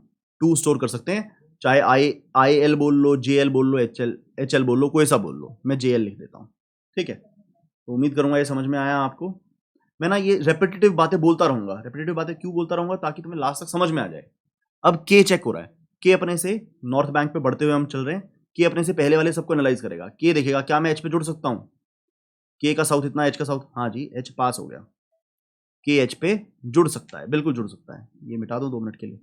2 स्टोर कर सकते हैं। चाहे आई एल बोल लो, JL बोल लो, HL बोल लो, कोई सा बोल लो, मैं JL लिख देता हूँ। ठीक है, तो उम्मीद करूंगा ये समझ में आया आपको। मैं ना ये रेपिटेटिव बातें बोलता रहूंगा। रेपिटेटिव बातें क्यों बोलता रहूंगा? ताकि तुम्हें लास्ट तक समझ में आ जाए। अब के चेक हो रहा है, के अपने से नॉर्थ बैंक पे बढ़ते हुए हम चल रहे हैं। के अपने से पहले वाले सबको एनालाइज करेगा। के देखेगा क्या मैं एच पे जुड़ सकता हूँ, के का साउथ इतना, एच का साउथ, हाँ जी एच पास हो गया, के एच पे जुड़ सकता है, बिल्कुल जुड़ सकता है। ये मिटा दो 2 मिनट के लिए।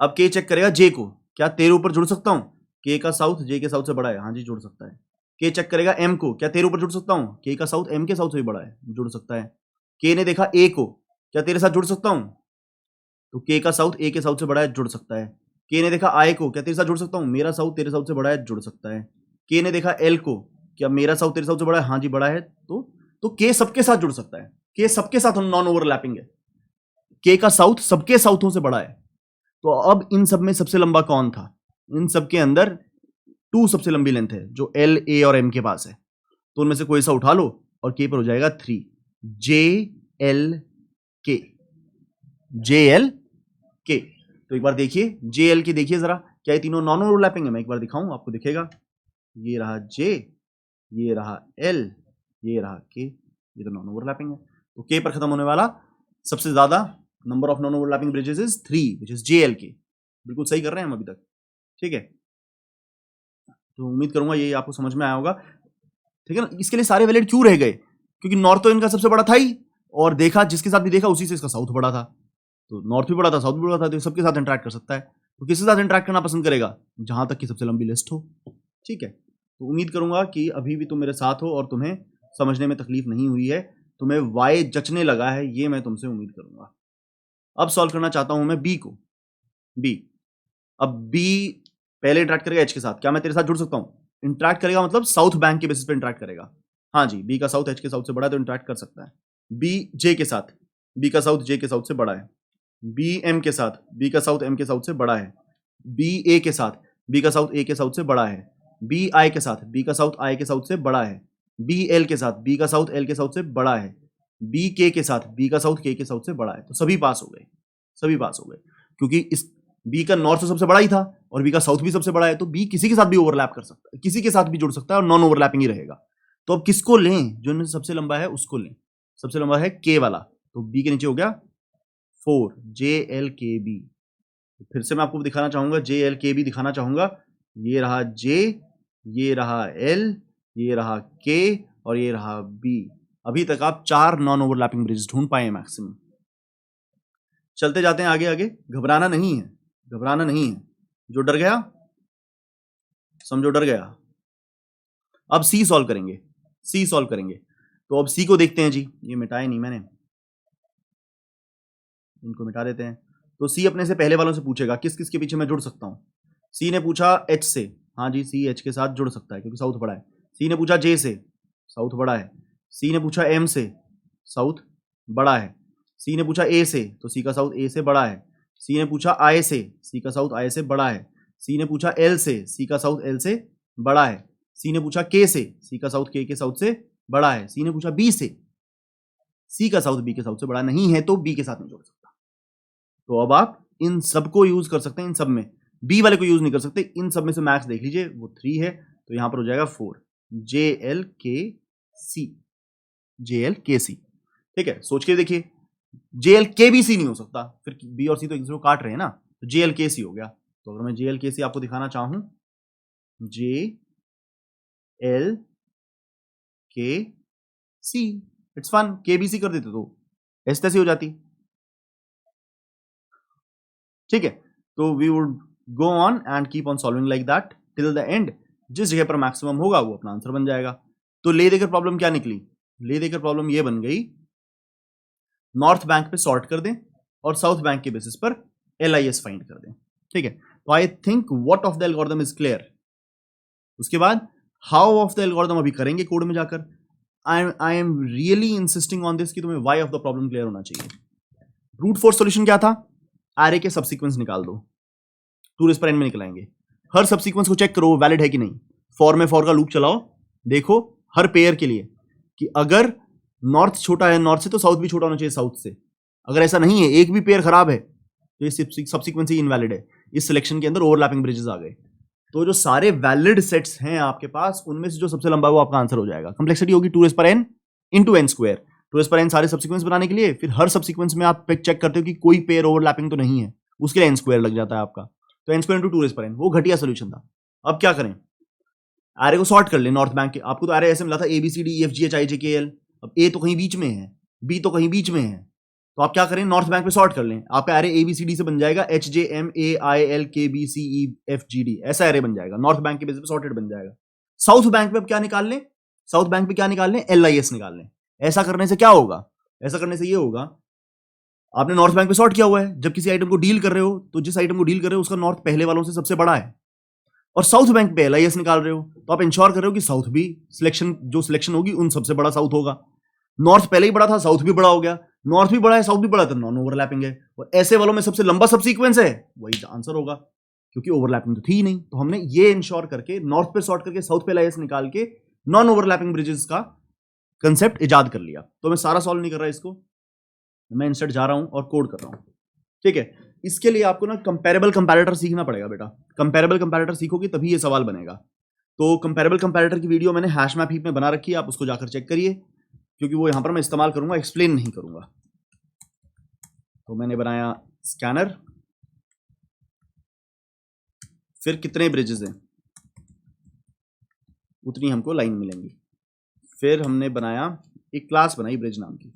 अब के चेक करेगा जे को, क्या तेरे ऊपर जुड़ सकता हूँ, के का साउथ जे के साउथ से बड़ा है, हाँ जी जुड़ सकता है। के चेक करेगा एम को, क्या तेरे ऊपर जुड़ सकता हूँ, के का साउथ एम के साउथ से भी बड़ा है, जुड़ सकता है। के ने देखा ए को, क्या तेरे साथ जुड़ सकता हूँ, तो के का साउथ ए के साउथ से बड़ा है, जुड़ सकता है। के ने देखा आई को, क्या तेरे साथ जुड़ सकता हूँ, मेरा साउथ तेरे साउथ से बड़ा है, जुड़ सकता है। के ने देखा एल को, क्या मेरा साउथ तेरे साउथ से बड़ा है, हाँ जी बड़ा है। तो के सबके साथ जुड़ सकता है, के सबके साथ नॉन ओवरलैपिंग है, के का साउथ सबके साउथों से बड़ा है। तो अब इन सब में सबसे लंबा कौन था? इन सब के अंदर 2 सबसे लंबी लेंथ है जो एल, ए और एम के पास है, तो उनमें से कोई सा उठा लो और के पर हो जाएगा 3, JL के, JL के। तो एक बार देखिए JL के, देखिए जरा क्या ये तीनों नॉन ओवरलैपिंग है? मैं एक बार दिखाऊं आपको, दिखेगा। ये रहा J, ये रहा L, ये रहा K, ये तो नॉन ओवरलैपिंग है। तो K पर खत्म होने वाला सबसे ज्यादा number of non overlapping bridges is 3, which is JLK। बिल्कुल सही कर रहे हैं हम अभी तक। ठीक है, तो उम्मीद करूंगा ये आपको समझ में आया होगा। ठीक है ना? इसके लिए सारे वैलिड क्यों रह गए? क्योंकि नॉर्थ तो इनका सबसे बड़ा था ही, और देखा जिसके साथ भी देखा उसी से इसका साउथ बड़ा था। तो नॉर्थ भी बड़ा था, साउथ भी बड़ा था, तो सबके साथ इंटरेक्ट कर सकता है। तो किसके साथ इंटरेक्ट करना पसंद करेगा? जहां तक की सबसे लंबी लिस्ट हो। ठीक है, तो उम्मीद करूंगा कि अभी भी तुम मेरे साथ हो और तुम्हें समझने में तकलीफ नहीं हुई है, तुम्हें वाई जचने लगा है, ये मैं तुमसे उम्मीद करूंगा। अब सॉल्व करना चाहता हूं मैं बी को। बी, अब बी पहले इंटरेक्ट करेगा एच के साथ, क्या मैं तेरे साथ जुड़ सकता हूं? इंटरेक्ट करेगा मतलब साउथ बैंक के बेसिस पे इंटरेक्ट करेगा। हाँ जी, बी का साउथ एच के साउथ से बड़ा है तो इंटरेक्ट कर सकता है। बी जे के साथ, बी का साउथ जे के साउथ से बड़ा है। बी एम के साथ, बी का साउथ एम के साउथ से बड़ा है। बी ए के साथ, बी का साउथ ए के साउथ से बड़ा है। बी आई के साथ, बी का साउथ आई के साउथ से बड़ा है। बी एल के साथ, बी का साउथ एल के साउथ से बड़ा है। बी के साथ, बी का साउथ के साउथ से बड़ा है। तो सभी पास हो गए, सभी पास हो गए, क्योंकि इस बी का नॉर्थ तो सबसे बड़ा ही था और बी का साउथ भी सबसे बड़ा है, तो बी किसी के साथ भी ओवरलैप कर सकता है, किसी के साथ भी जुड़ सकता है और नॉन ओवरलैपिंग ही रहेगा। तो अब किसको लें? जो इनमें सबसे लंबा है उसको लें। सबसे लंबा है के वाला, तो बी के नीचे हो गया 4, JLKB। फिर से मैं आपको दिखाना चाहूंगा, JLKB दिखाना चाहूंगा। ये रहा J, ये रहा L, ये रहा K और ये रहा B। अभी तक आप 4 नॉन ओवरलैपिंग ब्रिज ढूंढ पाए मैक्सिमम। चलते जाते हैं आगे आगे। घबराना नहीं है, घबराना नहीं है। जो डर गया समझो डर गया। अब सी सॉल्व करेंगे, सी सॉल्व करेंगे। तो अब सी को देखते हैं जी, ये मिटाए नहीं मैंने, इनको मिटा देते हैं। तो सी अपने से पहले वालों से पूछेगा किस किस के पीछे मैं जुड़ सकता हूं। सी ने पूछा एच से, हाँ जी सी एच के साथ जुड़ सकता है क्योंकि साउथ बड़ा है। सी ने पूछा जे से, साउथ बड़ा है। सी ने पूछा एम से, साउथ बड़ा है। सी ने पूछा ए से, तो सी का साउथ ए से बड़ा है। सी ने पूछा आई से, सी का साउथ आई से बड़ा है। सी ने पूछा एल से, सी का साउथ एल से बड़ा है। सी ने पूछा के से, सी का साउथ के साउथ से बड़ा है। सी ने पूछा बी से, सी का साउथ बी के साउथ से बड़ा नहीं है, तो बी के साथ नहीं जोड़ सकता। तो अब आप इन सबको यूज कर सकते हैं, इन सब में बी वाले को यूज नहीं कर सकते। इन सब में से मैक्स देख लीजिए, वो 3 है, तो यहां पर हो जाएगा 4, JLKC, JLKC। ठीक है, सोच के देखिए, JLKBC नहीं हो सकता, फिर बी और सी तो एक दूसरे को काट रहे हैं ना, तो JLKC हो गया। तो अगर मैं JLKC आपको दिखाना चाहूं जे एल के सी, इट्स फन, के बी सी कर देते तो ऐसे तैसे हो जाती। ठीक है, तो we would go on and keep on solving like that till the end. जिस जगह पर मैक्सिमम होगा वो अपना आंसर बन जाएगा। तो ले देकर प्रॉब्लम क्या निकली? ले देकर प्रॉब्लम ये बन गई, नॉर्थ बैंक पे सॉर्ट कर दें और साउथ बैंक के बेसिस पर LIS फाइंड कर दें। ठीक है, तो I think what of the algorithm is clear. उसके बाद हाउ ऑफ द एल्गोरिथम अभी करेंगे कोड में जाकर। I am really insisting on this कि तुम्हें why of the problem clear होना चाहिए। ब्रूट फोर्स सॉल्यूशन क्या था? एरे के सबसीक्वेंस निकाल दो, 2 पर एन में निकलाएंगे। हर सबसीक्वेंस को चेक करो वैलिड है कि नहीं। फॉर में फॉर का लूप चलाओ, देखो हर पेयर के लिए कि अगर नॉर्थ छोटा है नॉर्थ से तो साउथ भी छोटा होना चाहिए साउथ से। अगर ऐसा नहीं है, एक भी पेयर खराब है, तो ये सबसीक्वेंस ही इनवैलिड है। इस सिलेक्शन के अंदर ओवरलैपिंग ब्रिजेस आ गए। तो जो सारे वैलिड सेट्स हैं आपके पास, उनमें से जो सबसे लंबा है वो आपका आंसर हो जाएगा। कंप्लेक्सिटी होगी 2 पर n इंटू एन स्क्वायर। 2 पर n सारे सबसीक्वेंस बनाने के लिए, फिर हर सबसीक्वेंस में आप चेक करते हो कि कोई पेयर ओवरलैपिंग तो नहीं है, उसके लिए n स्क्वायर लग जाता है आपका। तो n स्क्वायर इंटू 2 पर n, वो घटिया सोल्यूशन था। अब क्या करें? एरे को सॉर्ट कर ले नॉर्थ बैंक के। आपको तो एरे ऐसे मिला था ABCDEFGHIJKL। अब ए तो कहीं बीच में है, बी तो कहीं बीच में है, तो आप क्या करें? नॉर्थ बैंक पे सॉर्ट कर लें। आपका एरे ABCD से बन जाएगा HJMAILKBCEFGD, ऐसा एरे बन जाएगा। नॉर्थ बैंक के बेस पे सॉर्टेड बन जाएगा। साउथ बैंक पे अब क्या निकाल लें? साउथ बैंक पे क्या निकाल लें? LIS निकाल लें। ऐसा करने से क्या होगा? ऐसा करने से ये होगा, आपने नॉर्थ बैंक पे सॉर्ट किया हुआ है, जब किसी आइटम को डील कर रहे हो तो जिस आइटम को डील कर रहे हो उसका नॉर्थ पहले वालों से सबसे बड़ा है, और साउथ बैंक पे LIS निकाल रहे हो, तो आप इंश्योर कर रहे हो कि साउथ भी जो सिलेक्शन होगी उन सबसे बड़ा साउथ होगा। नॉर्थ पहले ही बड़ा था, साउथ भी बड़ा हो गया। नॉर्थ भी बड़ा है, साउथ भी बड़ा है, तो नॉन ओवरलैपिंग है। और ऐसे वालों में सबसे लंबा सब सीक्वेंस है, वही आंसर होगा, क्योंकि ओवरलैपिंग तो थी ही नहीं। तो हमने ये इंश्योर करके नॉर्थ पे सॉर्ट करके साउथ पे LIS निकाल के नॉन ओवरलैपिंग ब्रिजेस का कंसेप्ट इजाद कर लिया। तो मैं सारा सॉल्व नहीं कर रहा इसको, मैं इंस्टेंट जा रहा हूं और कोड कर रहा हूं। ठीक है, इसके लिए आपको ना कंपैरेबल कंपैरेटर सीखना पड़ेगा बेटा। कंपैरेबल कंपैरेटर सीखोगे तभी ये सवाल बनेगा। तो कंपैरेबल कंपैरेटर की वीडियो मैंने हैश मैप हीप में बना रखी है, आप उसको जाकर चेक करिए, क्योंकि वो यहां पर मैं इस्तेमाल करूंगा, एक्सप्लेन नहीं करूंगा। तो मैंने बनाया स्कैनर, फिर कितने ब्रिजेस हैं उतनी हमको लाइन मिलेंगी। फिर हमने बनाया एक क्लास बनाई ब्रिज नाम की,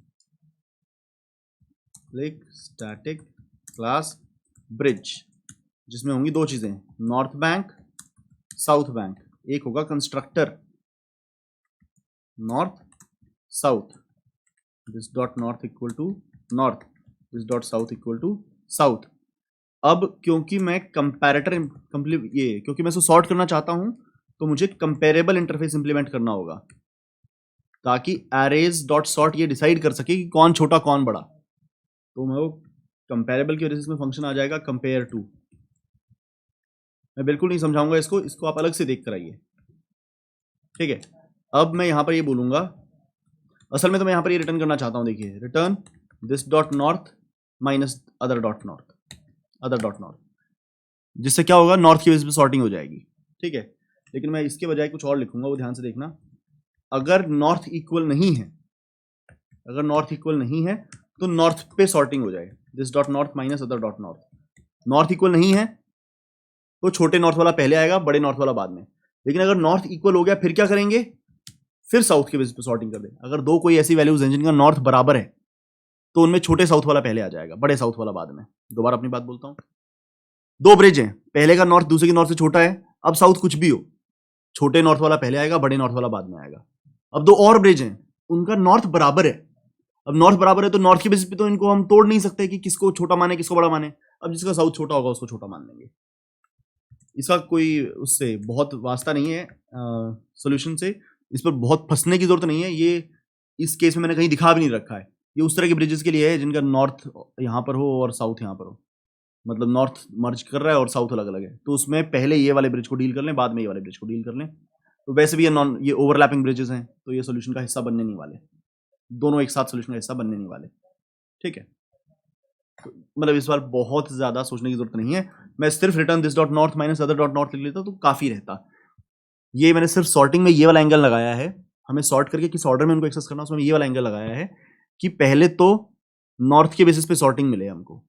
क्लिक स्टैटिक क्लास ब्रिज, जिसमें होंगी 2 चीजें, नॉर्थ बैंक साउथ बैंक। एक होगा constructor north south, this dot north equal to north, this dot south equal to south. अब क्योंकि मैं कंपैरेटर क्योंकि मैं इसको सॉर्ट करना चाहता हूं, तो मुझे कंपेरेबल इंटरफेस इंप्लीमेंट करना होगा, ताकि एरेज डॉट सॉर्ट ये डिसाइड कर सके कि कौन छोटा कौन बड़ा। तो मैं वो कंपेरेबल की वजह से इसमें फंक्शन आ जाएगा कंपेयर टू। मैं बिल्कुल नहीं समझाऊंगा इसको आप अलग से देख कर आइए। ठीक है, अब मैं यहां पर ये बोलूंगा, असल में तो मैं यहां पर ये रिटर्न करना चाहता हूं, देखिए return this dot north minus other dot north, जिससे क्या होगा, नॉर्थ की बेस पे सॉर्टिंग हो जाएगी। ठीक है, लेकिन मैं इसके बजाय कुछ और लिखूंगा, वो ध्यान से देखना। अगर नॉर्थ इक्वल नहीं है, तो नॉर्थ पे सॉर्टिंग हो जाए, this dot north minus other dot north. North equal नहीं है तो छोटे नॉर्थ वाला पहले आएगा, बड़े नॉर्थ वाला बाद में। लेकिन अगर नॉर्थ इक्वल हो गया फिर क्या करेंगे? फिर साउथ के बेस पे सॉर्टिंग कर दे। अगर 2 कोई ऐसी वैल्यूज हैं जिनका नॉर्थ बराबर है, तो उनमें छोटे साउथ वाला पहले आ जाएगा, बड़े साउथ वाला बाद में। दोबारा अपनी बात बोलता हूं, 2 ब्रिज हैं, पहले का नॉर्थ दूसरे के नॉर्थ से छोटा है। अब साउथ कुछ भी हो, छोटे नॉर्थ वाला पहले आएगा, बड़े नॉर्थ वाला बाद में आएगा। अब 2 और ब्रिज हैं, उनका नॉर्थ बराबर है। अब नॉर्थ बराबर है तो नॉर्थ के बेसिस पे तो इनको हम तोड़ नहीं सकते कि किसको छोटा माने किसको बड़ा माने। अब जिसका साउथ छोटा होगा उसको छोटा मान लेंगे। इसका कोई उससे बहुत वास्ता नहीं है सॉल्यूशन से, इस पर बहुत फंसने की जरूरत नहीं है। ये इस केस में मैंने कहीं दिखा भी नहीं रखा है। ये उस तरह के ब्रिजेस के लिए है जिनका नॉर्थ यहाँ पर हो और साउथ यहाँ पर हो, मतलब नॉर्थ मर्ज कर रहा है और साउथ अलग अलग है, तो उसमें पहले ये वाले ब्रिज को डील कर लें, बाद में ये वाले ब्रिज को डील कर लें। तो वैसे भी ये ओवरलैपिंग ब्रिजेस हैं, तो ये सोल्यूशन का हिस्सा बनने नहीं वाले, दोनों एक साथ सोल्यूशन का हिस्सा बनने नहीं वाले। ठीक है, तो मतलब इस बार बहुत ज्यादा सोचने की जरूरत नहीं है। मैं सिर्फ return this dot north minus other dot north लिख लेता तो काफी रहता। ये मैंने सिर्फ सॉर्टिंग में ये वाला एंगल लगाया है, हमें सॉर्ट करके किस ऑर्डर में उनको एक्सेस करना, उसमें ये वाला एंगल लगाया है कि पहले तो नॉर्थ के बेसिस पे सॉर्टिंग मिले हमको,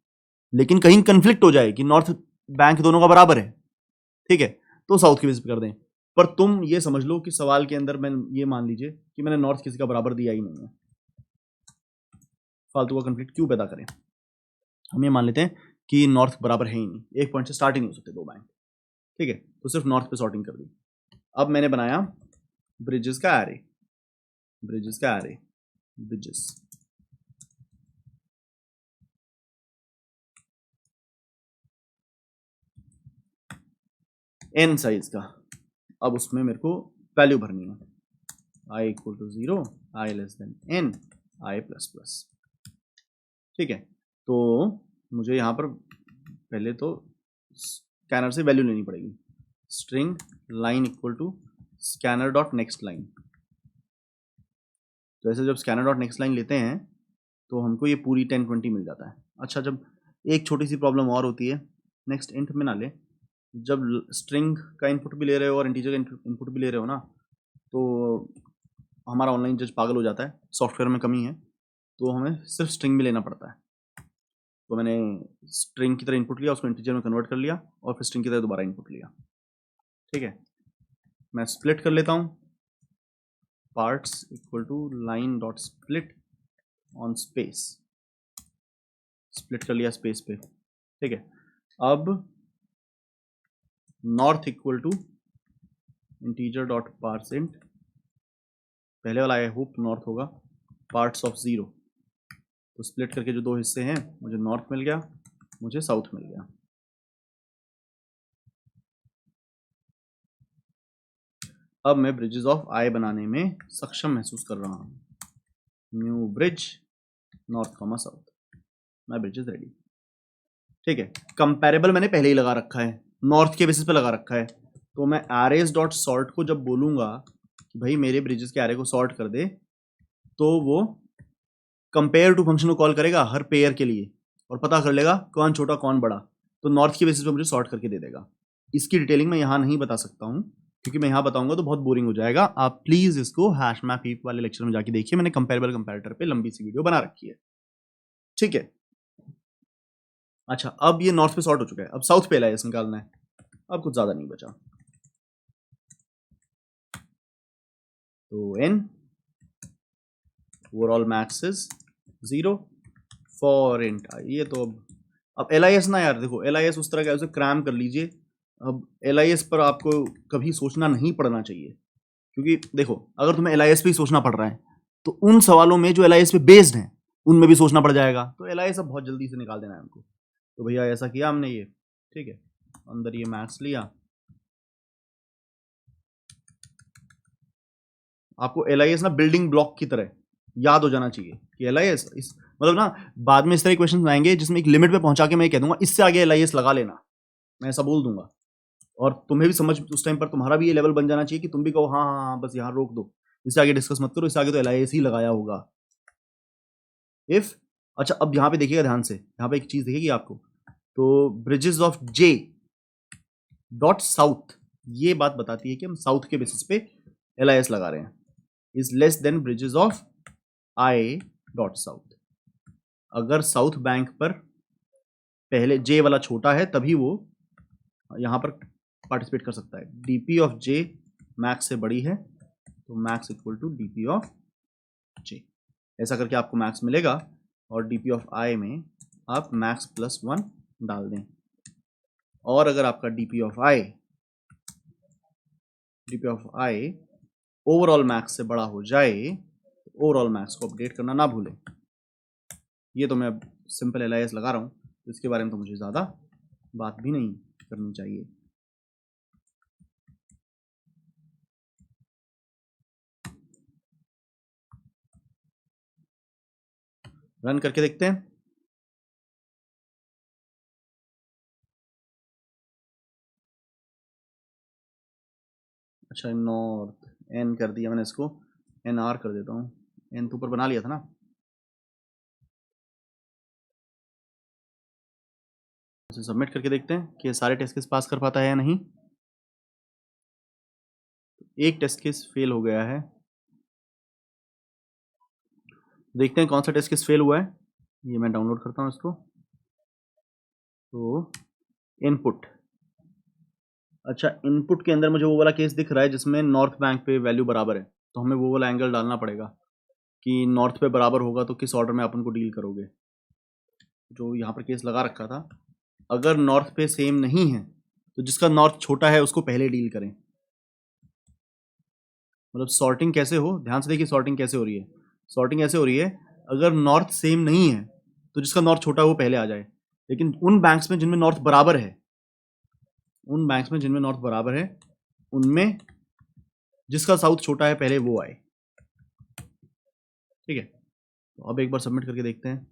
लेकिन कहीं कंफ्लिक्ट हो जाए कि नॉर्थ बैंक दोनों का बराबर है। ठीक है, तो साउथ के बेसिस पे कर दें। पर तुम ये समझ लो कि सवाल के अंदर मैं ये मान लीजिए कि मैंने नॉर्थ किसी का बराबर दिया ही नहीं है, फालतू का कंफ्लिक्ट क्यों पैदा करें। हम ये मान लेते हैं कि नॉर्थ बराबर है ही नहीं, एक पॉइंट से स्टार्ट ही नहीं हो सकते दो बैंक, ठीक है, तो सिर्फ नॉर्थ पे सॉर्टिंग कर दी। अब मैंने बनाया ब्रिजेस का एरे, ब्रिजेस n साइज का। अब उसमें मेरे को वैल्यू भरनी है, i equal to 0, i less than n, i plus plus, ठीक है। तो मुझे यहाँ पर पहले तो स्कैनर से वैल्यू लेनी पड़ेगी, string line equal to scanner dot next line. तो ऐसे जब स्कैनर डॉट नेक्स्ट लाइन लेते हैं तो हमको ये पूरी 1020 मिल जाता है। अच्छा, जब एक छोटी सी प्रॉब्लम और होती है, नेक्स्ट इंट में ना ले, जब स्ट्रिंग का इनपुट भी ले रहे हो और इंटीजर का इनपुट भी ले रहे हो ना, तो हमारा ऑनलाइन जज पागल हो जाता है, सॉफ्टवेयर में कमी है, तो हमें सिर्फ स्ट्रिंग में लेना पड़ता है। तो मैंने स्ट्रिंग की तरह इनपुट लिया, उसको इंटीजर में कन्वर्ट कर लिया और फिर स्ट्रिंग की तरह दोबारा इनपुट लिया, ठीक है। मैं स्प्लिट कर लेता हूँ, parts equal to line dot split on space, split कर लिया स्पेस पे, ठीक है। अब north equal to integer dot parse int, पहले वाला आई होप नॉर्थ होगा, पार्ट्स ऑफ 0, तो स्प्लिट करके जो दो हिस्से हैं, मुझे नॉर्थ मिल गया, मुझे साउथ मिल गया। अब मैं ब्रिजेस ऑफ आई बनाने में सक्षम महसूस कर रहा हूँ, new bridge north comma south, my bridge is ready, ठीक है। कंपैरेबल मैंने पहले ही लगा रखा है, नॉर्थ के बेसिस पे लगा रखा है, तो मैं एरेज डॉट सॉर्ट को जब बोलूंगा कि भाई मेरे ब्रिजेस के एरे को सॉर्ट कर दे, तो वो कंपेयर टू फंक्शन को कॉल करेगा हर पेयर के लिए और पता कर लेगा कौन छोटा कौन बड़ा, तो नॉर्थ के बेसिस पे मुझे सॉर्ट करके दे देगा। इसकी डिटेलिंग मैं यहाँ नहीं बता सकता हूँ क्योंकि मैं यहाँ बताऊंगा तो बहुत बोरिंग हो जाएगा। आप प्लीज इसको हैश मैप हीप वाले लेक्चर में जाके देखिए, मैंने कंपेरेबल कंपैरेटर पे लंबी सी वीडियो बना रखी है, ठीक है। अच्छा, अब ये नॉर्थ पे सॉर्ट हो चुका है, अब साउथ पे एलाइस निकालना है, अब कुछ ज्यादा नहीं बचा, तो n overall max is 0 for int i। ये तो अब LIS ना यार, देखो LIS उस तरह का है, उसे क्रैम कर लीजिए। अब LIS पर आपको कभी सोचना नहीं पड़ना चाहिए, क्योंकि देखो अगर तुम्हें LIS पे ही सोचना पड़ रहा है तो उन सवालों में जो LIS पे बेस्ड हैं उनमें भी सोचना पड़ जाएगा, तो LIS अब बहुत जल्दी से निकाल देना है हमको। तो भैया ऐसा किया हमने ये, ठीक है, अंदर ये मैक्स लिया, आपको LIS ना बिल्डिंग ब्लॉक की तरह याद हो जाना चाहिए कि LIS इस मतलब ना बाद में इस तरह के क्वेश्चन आएंगे जिसमें एक लिमिट पे पहुंचा के मैं कह दूंगा इससे आगे LIS लगा लेना, मैं ऐसा बोल दूंगा, और तुम्हें भी समझ उस टाइम पर तुम्हारा भी ये लेवल बन जाना चाहिए कि तुम भी कहो हाँ हाँ हाँ बस यहाँ रोक दो, इससे आगे डिस्कस मत करो, इससे आगे तो LIS ही लगाया होगा इफ। अच्छा, अब यहाँ पे देखिएगा ध्यान से, यहाँ पे एक चीज दिखेगी आपको, तो bridges of J dot south, ये बात बताती है कि हम साउथ के बेसिस पे LIS लगा रहे हैं, is less than bridges of I dot south. अगर साउथ बैंक पर पहले J वाला छोटा है तभी वो यहाँ पर पार्टिसिपेट कर सकता है। DP ऑफ J मैक्स से बड़ी है तो max equal to DP of J, ऐसा करके आपको मैक्स मिलेगा, और DP ऑफ I में आप मैक्स प्लस 1 डाल दें, और अगर आपका DP of I overall max से बड़ा हो जाए तो ओवरऑल मैक्स को अपडेट करना ना भूलें। ये तो मैं अब सिंपल LIS लगा रहा हूँ, तो इसके बारे में तो मुझे ज़्यादा बात भी नहीं करनी चाहिए। रन करके देखते हैं। अच्छा, नॉर्थ N कर दिया मैंने, इसको NR कर देता हूँ, N तो ऊपर बना लिया था ना। इसे सबमिट करके देखते हैं कि ये सारे टेस्ट केस पास कर पाता है या नहीं। एक टेस्ट केस फेल हो गया है, देखते हैं कौन सा टेस्ट केस फेल हुआ है। ये मैं डाउनलोड करता हूँ इसको, तो इनपुट अच्छा, इनपुट के अंदर मुझे वो वाला केस दिख रहा है जिसमें नॉर्थ बैंक पे वैल्यू बराबर है, तो हमें वो वाला एंगल डालना पड़ेगा कि नॉर्थ पे बराबर होगा तो किस ऑर्डर में आप उनको डील करोगे। जो यहाँ पर केस लगा रखा था, अगर नॉर्थ पे सेम नहीं है तो जिसका नॉर्थ छोटा है उसको पहले डील करें। मतलब सॉर्टिंग कैसे हो, ध्यान से देखिए सॉर्टिंग कैसे हो रही है। सॉर्टिंग ऐसे हो रही है, अगर नॉर्थ सेम नहीं है तो जिसका नॉर्थ छोटा है वो पहले आ जाए, लेकिन उन बैंक्स में जिनमें नॉर्थ बराबर है, उन बैंक्स में जिनमें नॉर्थ बराबर है उनमें जिसका साउथ छोटा है पहले वो आए। ठीक है, तो अब एक बार सबमिट करके देखते हैं।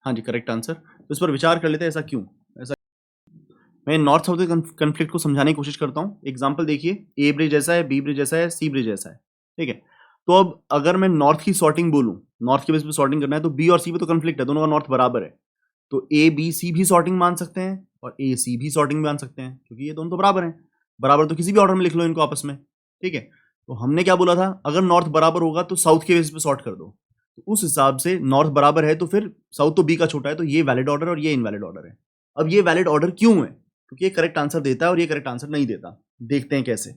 हाँ जी, करेक्ट आंसर। तो इस पर विचार कर लेते हैं, ऐसा क्यों। ऐसा मैं नॉर्थ साउथ के कन्फ्लिक्ट को समझाने की कोशिश करता हूँ। एग्जाम्पल देखिए, ए ब्रिज ऐसा है, बी ब्रिज ऐसा है, सी ब्रिज ऐसा है। ठीक है, तो अब अगर मैं नॉर्थ की सॉर्टिंग बोलूँ, नॉर्थ के बेस पे सॉर्टिंग करना है, तो बी और सी पे तो कन्फ्लिक्ट है, दोनों का नॉर्थ बराबर है, तो ए बी सी भी सॉर्टिंग मान सकते हैं और ए सी भी सॉर्टिंग मान सकते हैं, क्योंकि ये दोनों तो बराबर हैं। बराबर तो किसी भी ऑर्डर में लिख लो इनको आपस में। ठीक है, तो हमने क्या बोला था, अगर नॉर्थ बराबर होगा तो साउथ के बेस पे सॉर्ट कर दो। तो उस हिसाब से नॉर्थ बराबर है तो फिर साउथ तो बी का छोटा है, तो ये वैलिड ऑर्डर और ये इनवैलिड ऑर्डर है। अब ये वैलिड ऑर्डर क्यों है, क्योंकि ये करेक्ट आंसर देता है और ये करेक्ट आंसर नहीं देता। देखते हैं कैसे।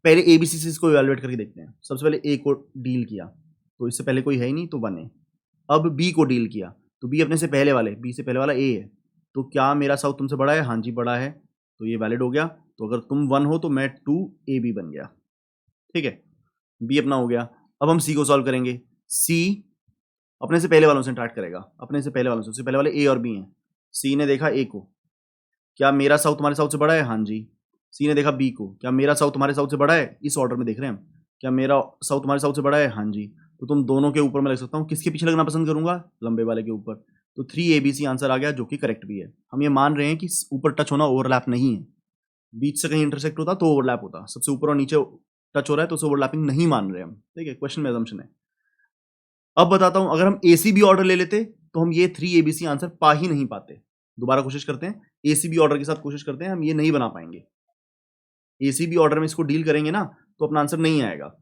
पहले एबीसी से इसको इवैल्यूएट करके देखते हैं। सबसे पहले ए को डील किया, तो इससे पहले कोई है ही नहीं, तो 1 है। अब बी को डील किया, तो बी अपने से पहले वाले, बी से पहले वाला ए है, तो क्या मेरा साउथ तुमसे बड़ा है, हाँ जी बड़ा है, तो ये वैलिड हो गया। तो अगर तुम 1 हो तो मैं 2 ए बी बन गया। ठीक है, बी अपना हो गया। अब हम सी को सॉल्व करेंगे। सी अपने से पहले वालों से इंटरेक्ट करेगा, अपने से पहले वालों से, उससे पहले वाले ए और बी हैं। सी ने देखा ए को, क्या मेरा साउथ तुम्हारे साउथ से बड़ा है, हाँ जी। सी ने देखा बी को, क्या मेरा साउथ तुम्हारे साउथ से बड़ा है, इस ऑर्डर में देख रहे हैं हम, क्या मेरा साउथ तुम्हारे साउथ से बड़ा है, हाँ जी। तो तुम दोनों के ऊपर मैं लग सकता हूँ, किसके पीछे लगना पसंद करूंगा, लंबे वाले के ऊपर। तो 3ABC आंसर आ गया, जो कि करेक्ट भी है। हम ये मान रहे हैं कि ऊपर टच होना ओवरलैप नहीं है, बीच से कहीं इंटरसेक्ट होता तो ओवरलैप होता, सबसे ऊपर और नीचे टच हो रहा है तो उसे ओवरलैपिंग नहीं मान रहे हम। ठीक है, क्वेश्चन में assumption है। अब बताता हूं, अगर हम ACB ऑर्डर ले लेते तो हम ये 3ABC आंसर पा ही नहीं पाते। दोबारा कोशिश करते हैं, ACB ऑर्डर के साथ कोशिश करते हैं, हम ये नहीं बना पाएंगे। ACB ऑर्डर में इसको डील करेंगे ना तो अपना आंसर नहीं आएगा।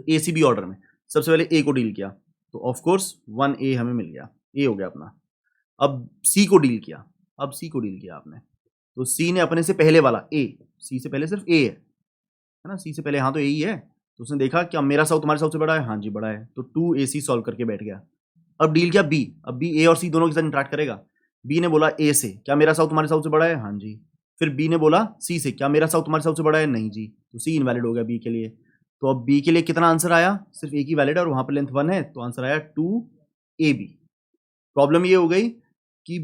ACB ऑर्डर में सबसे पहले ए को डील किया, तो ऑफ कोर्स 1A हमें मिल गया, ए हो गया अपना। अब सी को डील किया, अब सी को डील किया आपने, तो सी ने अपने से पहले वाला ए, सी से पहले सिर्फ ए है ना, सी से पहले हाँ तो ए ही है, तो उसने देखा क्या मेरा साउथ तुम्हारे साउथ से बड़ा है, हाँ जी बड़ा है, तो 2AC सॉल्व करके बैठ गया। अब डील किया बी, अब बी ए और सी दोनों के साथ इंटरेक्ट करेगा। बी ने बोला ए से, क्या मेरा साउथ तुम्हारे साउथ से बड़ा है, हाँ जी। फिर बी ने बोला सी से, क्या मेरा साउथ तुम्हारे साउथ से बड़ा है, नहीं जी, तो सी इनवैलिड हो गया बी के लिए। तो अब बी के लिए कितना आंसर आया, सिर्फ एक ही वैलिड है और वहां पर लेंथ 1 है, तो आंसर आया 2AB। प्रॉब्लम ये हो गई कि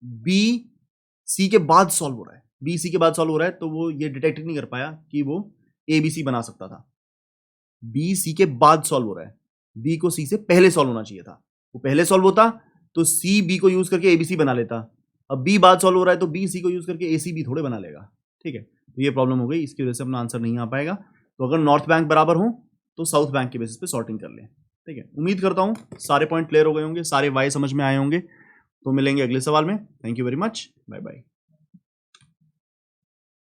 बी सी के बाद सॉल्व हो रहा है, बी सी के बाद सॉल्व हो रहा है, तो वो ये डिटेक्ट नहीं कर पाया कि वो ABC बना सकता था। बी सी के बाद सॉल्व हो रहा है, बी को सी से पहले सॉल्व होना चाहिए था। वो पहले सॉल्व होता तो सी बी को यूज करके ABC बना लेता। अब बी बाद सॉल्व हो रहा है तो बी सी को यूज करके ACB थोड़े बना लेगा। ठीक है, तो ये प्रॉब्लम हो गई, इसकी वजह से अपना आंसर नहीं आ पाएगा। तो अगर नॉर्थ बैंक बराबर हो तो साउथ बैंक के बेसिस पे सॉर्टिंग कर लें। ठीक है, उम्मीद करता हूँ सारे पॉइंट क्लियर हो गए होंगे, सारे वाई समझ में आए होंगे। तो मिलेंगे अगले सवाल में। Thank you very much, bye bye.